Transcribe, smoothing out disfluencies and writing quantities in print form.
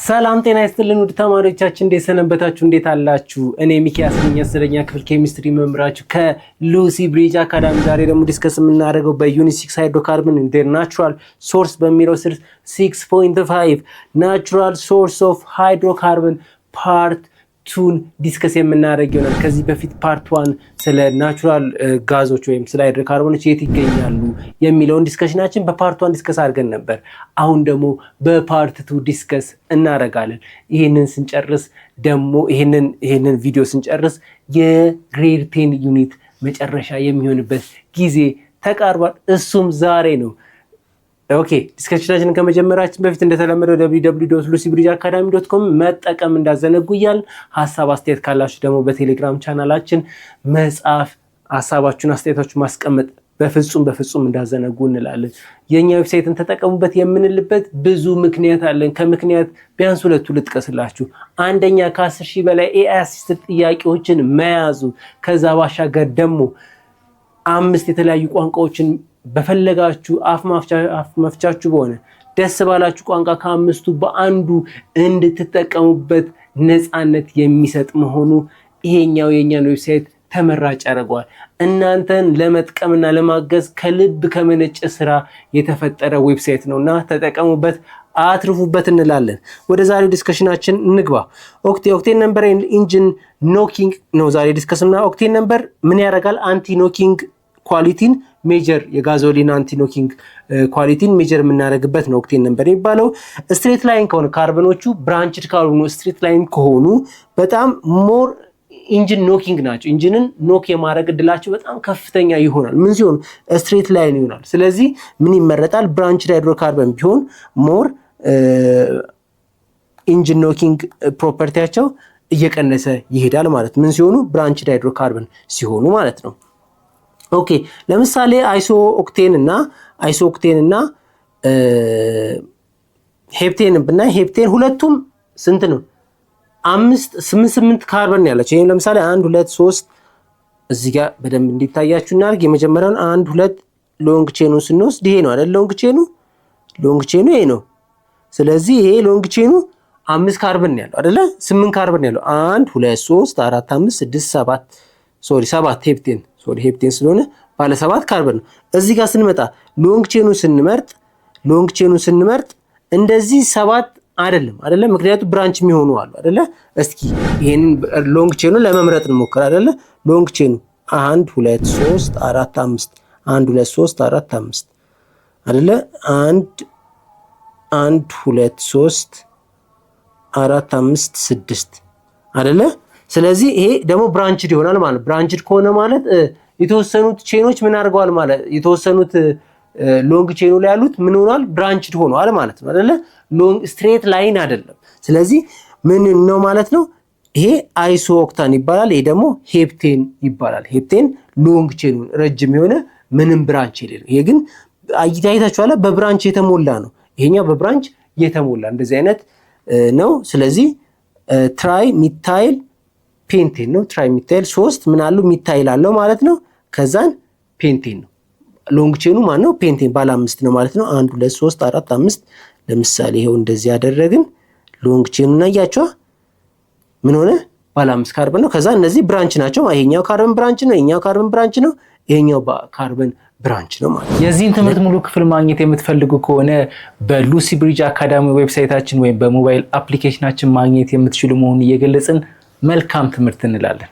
ሰላም ጤና ይስጥልን ውድ ተማሪዎቻችን እንዴት ሰነበታችሁ? እንዴት አላችሁ? እኔ ሚኪያስ ነኝ፣ አስረኛ ክፍል ኬሚስትሪ መምህራችሁ ከሉሲ ብሪጅ አካዳሚ። ዛሬ ደግሞ ዲስከስ የምናደርገው በዩኒት 6 ሃይድሮካርበን ኢን ዜር ናቹራል ሶርስ በሚለው ስር 6.5 ናቹራል ሶርስ ኦፍ ሃይድሮካርበን ፓርት 2 ዲስከስ የምናደርግ ይሆናል። ከዚህ በፊት ፓርት 1 ስለ ናቹራል ጋዞች ወይም ስለ ሃይድሮካርበኖች የት ይገኛሉ የሚለውን ዲስከሽናችን በፓርት 1 ዲስከስ አድርገን ነበር። አሁን ደግሞ በፓርት 2 ዲስከስ እናደርጋለን። ይሄንን ስንጨርስ ደግሞ ይሄንን ቪዲዮ ስንጨርስ የግሬድ 10 ዩኒት መጨረሻ የሚሆንበት ጊዜ ተቃርቧል። እሱም ዛሬ ነው። ኦኬ ዲስከሽናችንን ከመጀመራችን በፊት እንደተለመደው www.lucybridgeacademy.com መጠቀም እንዳዘነጉ እያልን ሀሳብ አስተያየት ካላችሁ ደግሞ በቴሌግራም ቻናላችን መጻፍ፣ ሀሳባችሁን አስተያየታችሁን ማስቀመጥ በፍጹም እንዳዘነጉ እንላለን። የኛ ዌብሳይትን ተጠቀሙበት የምንልበት ብዙ ምክንያት አለን። ከምክንያት ቢያንስ ሁለቱ ልጥቀስላችሁ። አንደኛ ከ10,000 በላይ ኤአይ አሲስት ጥያቄዎችን መያዙ፣ ከዛ ባሻገር ደግሞ 5 የተለያዩ ቋንቋዎችን በፈለጋችሁ አፍ መፍቻችሁ በሆነ ደስ ባላችሁ ቋንቋ ከአምስቱ በአንዱ እንድትጠቀሙበት ነፃነት የሚሰጥ መሆኑ ይሄኛው የኛን ዌብሳይት ተመራጭ ያደርገዋል። እናንተን ለመጥቀምና ለማገዝ ከልብ ከመነጨ ስራ የተፈጠረ ዌብሳይት ነውና ተጠቀሙበት፣ አትርፉበት እንላለን። ወደ ዛሬው ዲስከሽናችን እንግባ። ኦክቴን ነምበር ኢንጂን ኖኪንግ ነው ዛሬ ዲስከስና ኦክቴን ነምበር ምን ያደርጋል? አንቲ ኖኪንግ ኳሊቲን ሜጀር የጋዞሊን አንቲ ኖኪንግ ኳሊቲን ሜጀር የምናደርግበት ነው ኦክቴን ነምበር የሚባለው። ስትሬት ላይን ከሆነ ካርበኖቹ ብራንችድ ካልሆኑ ስትሬት ላይን ከሆኑ በጣም ሞር ኢንጂን ኖኪንግ ናቸው። ኢንጂንን ኖክ የማድረግ እድላቸው በጣም ከፍተኛ ይሆናል። ምን ሲሆን ስትሬት ላይን ይሆናል። ስለዚህ ምን ይመረጣል? ብራንችድ ሃይድሮካርበን ቢሆን ሞር ኢንጂን ኖኪንግ ፕሮፐርቲያቸው እየቀነሰ ይሄዳል ማለት ምን ሲሆኑ? ብራንችድ ሃይድሮካርበን ሲሆኑ ማለት ነው። ኦኬ ለምሳሌ አይሶ ኦክቴን እና ሄፕቴን ብናይ ሄፕቴን ሁለቱም ስንት ነው? 8 ካርበን ያላቸው። ይሄን ለምሳሌ 1 2 3 እዚህ ጋር በደንብ እንዲታያችሁ እናድርግ። የመጀመሪያውን 1 2 ሎንግ ቼኑን ስንወስድ ይሄ ነው አይደል? ሎንግ ቼኑ ይሄ ነው። ስለዚህ ይሄ ሎንግ ቼኑ 5 ካርበን ያለው አይደለ? 8 ካርበን ያለው 1 2 3 4 5 6 7 ሄፕቴን ስለሆነ ባለ 7 ካርበን ነው። እዚህ ጋር ስንመጣ ሎንግ ቼኑን ስንመርጥ እንደዚህ 7 አይደለም። ምክንያቱም ብራንች የሚሆኑ አሉ አይደለ? እስኪ ይሄንን ሎንግ ቼኑን ለመምረጥ እንሞክር አይደለ? ሎንግ ቼኑ 1 2 3 4 5 1 2 3 4 5 አይደለ? 1 2 3 4 5 6 አይደለ? ስለዚህ ይሄ ደግሞ ብራንችድ ይሆናል ማለት። ብራንችድ ከሆነ ማለት የተወሰኑት ቼኖች ምን አድርገዋል ማለት የተወሰኑት ሎንግ ቼኑ ላይ ያሉት ምን ሆኗል? ብራንችድ ሆኗል ማለት ነው አይደለ? ሎንግ ስትሬት ላይን አይደለም። ስለዚህ ምን ነው ማለት ነው? ይሄ አይሶ ኦክታን ይባላል። ይሄ ደግሞ ሄፕቴን ይባላል። ሄፕቴን ሎንግ ቼኑ ረጅም የሆነ ምንም ብራንች የሌለው። ይሄ ግን አይታችኋል በብራንች የተሞላ ነው። ይሄኛው በብራንች የተሞላ እንደዚህ አይነት ነው። ስለዚህ ትራይ ሚታይል ፔንቴን ነው። ትራይ ሚታይል 3 ምን አለው? ሚታይል አለው ማለት ነው። ከዛን ፔንቴን ነው። ሎንግ ቼኑ ማን ነው? ፔንቴን ባለ 5 ነው ማለት ነው። 1 2 3 4 5 ለምሳሌ ይሄው እንደዚህ ያደረግን ሎንግ ቼኑን አያችኋ ምን ሆነ? ባለ 5 ካርበን ነው። ከዛ እነዚህ ብራንች ናቸው። ይሄኛው ካርበን ብራንች ነው፣ ይሄኛው ካርበን ብራንች ነው፣ ይሄኛው ካርበን ብራንች ነው ማለት ነው። የዚህን ትምህርት ሙሉ ክፍል ማግኘት የምትፈልጉ ከሆነ በሉሲ ብሪጅ አካዳሚ ዌብሳይታችን ወይም በሞባይል አፕሊኬሽናችን ማግኘት የምትችሉ መሆኑን እየገለጽን መልካም ትምህርት እንላለን።